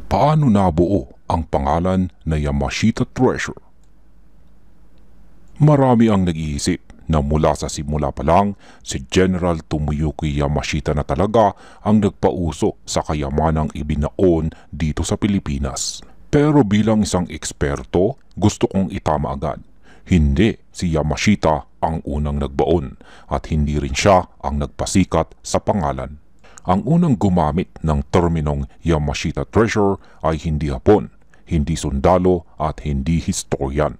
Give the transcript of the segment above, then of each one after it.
Paano nabuo ang pangalan na Yamashita Treasure? Marami ang nag-iisip na mula sa simula pa lang, si General Tomoyuki Yamashita na talaga ang nagpauso sa kayamanang ibinaon dito sa Pilipinas. Pero bilang isang eksperto, gusto kong itama agad. Hindi si Yamashita ang unang nagbaon at hindi rin siya ang nagpasikat sa pangalan. Ang unang gumamit ng terminong Yamashita Treasure ay hindi Hapon, hindi sundalo at hindi historian.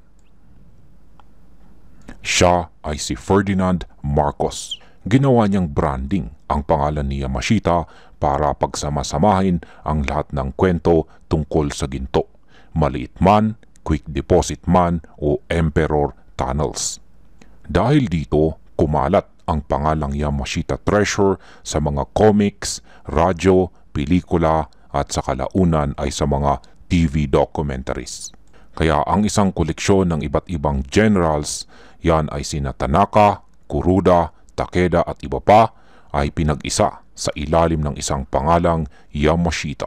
Siya ay si Ferdinand Marcos. Ginawa niyang branding ang pangalan ni Yamashita para pagsama-samahin ang lahat ng kwento tungkol sa ginto, maliit man, quick deposit man o emperor tunnels. Dahil dito, kumalat ang pangalang Yamashita Treasure sa mga comics, radyo, pelikula at sa kalaunan ay sa mga TV documentaries. Kaya ang isang koleksyon ng iba't ibang generals, yan ay sina Tanaka, Kuroda, Takeda at iba pa, ay pinag-isa sa ilalim ng isang pangalang Yamashita.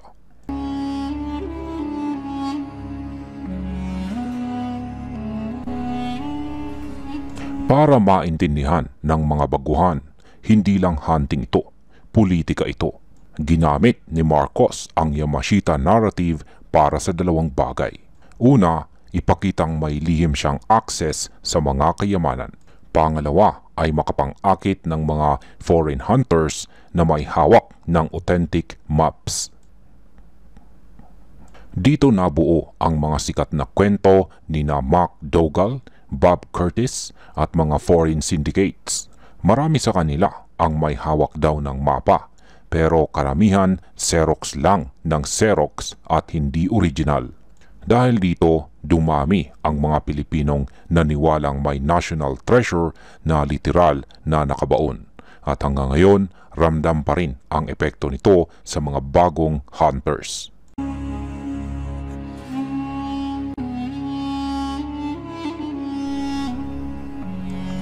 Para maintindihan ng mga baguhan, hindi lang hunting ito, politika ito. Ginamit ni Marcos ang Yamashita narrative para sa dalawang bagay. Una, ipakitang may lihim siyang access sa mga kayamanan. Pangalawa ay makapang-akit ng mga foreign hunters na may hawak ng authentic maps. Dito nabuo ang mga sikat na kwento ni MacDougall, Bob Curtis at mga foreign syndicates. Marami sa kanila ang may hawak daw ng mapa, pero karamihan Xerox lang ng Xerox at hindi original. Dahil dito, dumami ang mga Pilipinong naniwalang may national treasure na literal na nakabaon. At hanggang ngayon, ramdam pa rin ang epekto nito sa mga bagong hunters.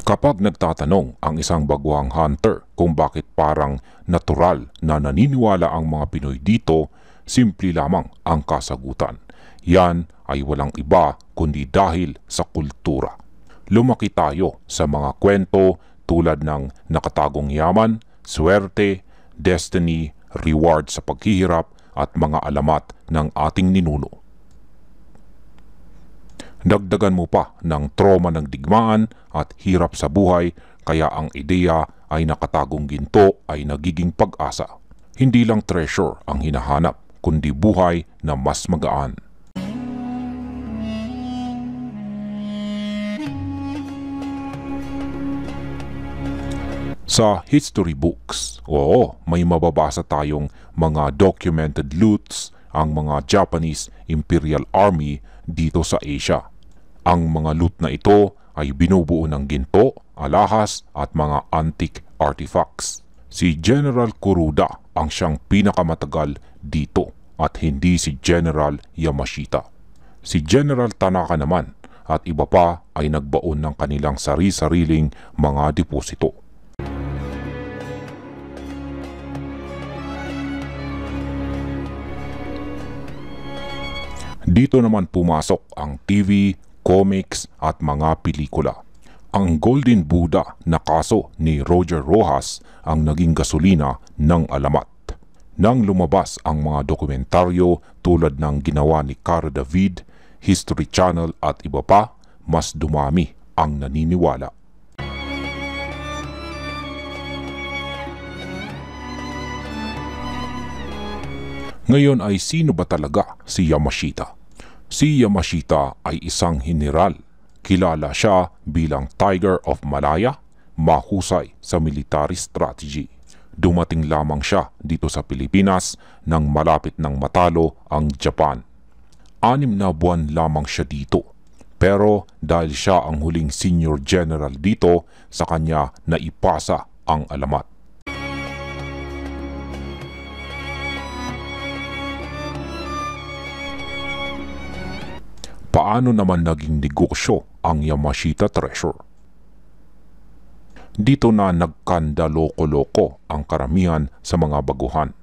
Kapag nagtatanong ang isang baguhang hunter kung bakit parang natural na naniniwala ang mga Pinoy dito, simple lamang ang kasagutan. Yan ay walang iba kundi dahil sa kultura. Lumaki tayo sa mga kwento tulad ng nakatagong yaman, swerte, destiny, reward sa paghihirap at mga alamat ng ating ninuno. Dagdagan mo pa ng trauma ng digmaan at hirap sa buhay, kaya ang ideya ay nakatagong ginto ay nagiging pag-asa. Hindi lang treasure ang hinahanap, kundi buhay na mas magaan. Sa history books, may mababasa tayong mga documented loots ang mga Japanese Imperial Army dito sa Asia. Ang mga loot na ito ay binubuo ng ginto, alahas at mga antique artifacts. Si General Kuroda ang siyang pinakamatagal dito at hindi si General Yamashita. Si General Tanaka naman at iba pa ay nagbaon ng kanilang sari-sariling mga deposito. Dito naman pumasok ang TV, comics at mga pelikula. Ang Golden Buddha na kaso ni Roger Rojas ang naging gasolina ng alamat. Nang lumabas ang mga dokumentaryo tulad ng ginawa ni Cara David, History Channel at iba pa, mas dumami ang naniniwala. Ngayon ay sino ba talaga si Yamashita? Si Yamashita ay isang general. Kilala siya bilang Tiger of Malaya, mahusay sa military strategy. Dumating lamang siya dito sa Pilipinas nang malapit ng matalo ang Japan. 6 na buwan lamang siya dito. Pero dahil siya ang huling senior general dito, sa kanya naipasa ang alamat. Paano naman naging negosyo ang Yamashita Treasure? Dito na nagkanda loko-loko ang karamihan sa mga baguhan.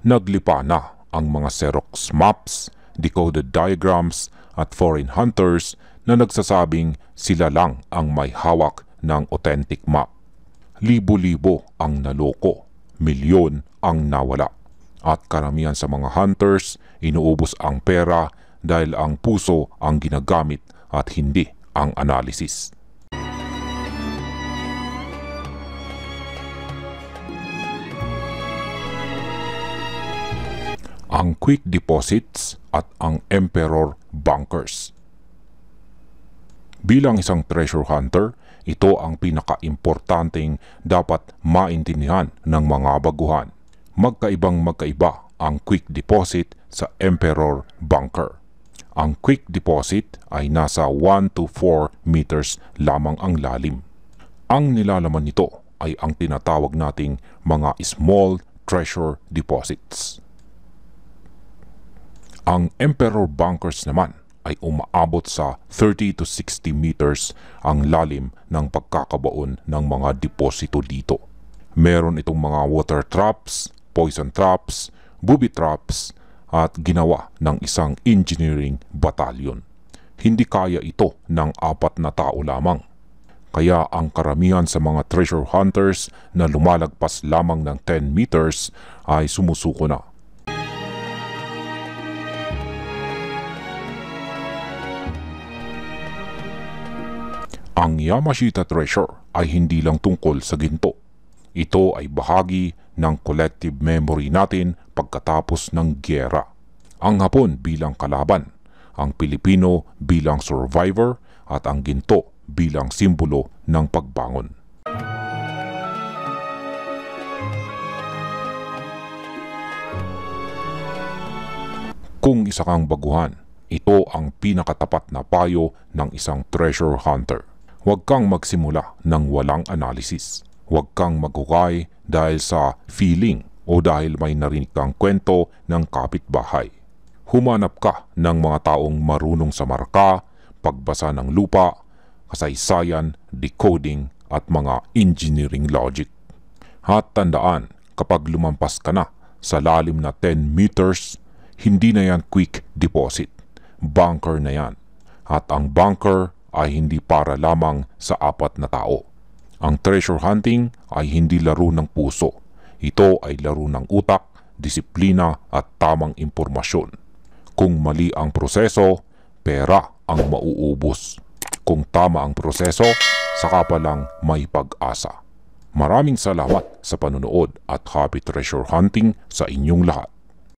Naglipa na ang mga Xerox maps, decoded diagrams at foreign hunters na nagsasabing sila lang ang may hawak ng authentic map. Libo-libo ang naloko, milyon ang nawala. At karamihan sa mga hunters, inuubos ang pera dahil ang puso ang ginagamit at hindi ang analysis. Ang quick deposits at ang emperor bunkers. Bilang isang treasure hunter, ito ang pinaka-importanteng dapat maintindihan ng mga baguhan. Magkaiba ang quick deposit sa emperor bunker. Ang quick deposit ay nasa 1 to 4 meters lamang ang lalim. Ang nilalaman nito ay ang tinatawag nating mga small treasure deposits. Ang emperor bunkers naman ay umaabot sa 30 to 60 meters ang lalim ng pagkakabaon ng mga deposito dito. Meron itong mga water traps, poison traps, booby traps at ginawa ng isang engineering battalion. Hindi kaya ito ng 4 na tao lamang. Kaya ang karamihan sa mga treasure hunters na lumalagpas lamang ng 10 meters ay sumusuko na. Ang Yamashita treasure ay hindi lang tungkol sa ginto. Ito ay bahagi ng collective memory natin pagkatapos ng gyera. Ang Hapon bilang kalaban, ang Pilipino bilang survivor at ang ginto bilang simbolo ng pagbangon. Kung isa kang baguhan, ito ang pinakatapat na payo ng isang treasure hunter. Huwag kang magsimula ng walang analysis. Huwag kang maghukay dahil sa feeling o dahil may narinig kang kwento ng kapitbahay. Humanap ka ng mga taong marunong sa marka, pagbasa ng lupa, kasaysayan, decoding at mga engineering logic. At tandaan, kapag lumampas ka na sa lalim na 10 meters, hindi na yan quick deposit. Bunker na yan. At ang bunker ay hindi para lamang sa 4 na tao. Ang treasure hunting ay hindi laro ng puso. Ito ay laro ng utak, disiplina at tamang impormasyon. Kung mali ang proseso, pera ang mauubos. Kung tama ang proseso, saka pa lang may pag-asa. Maraming salamat sa panonood at happy treasure hunting sa inyong lahat.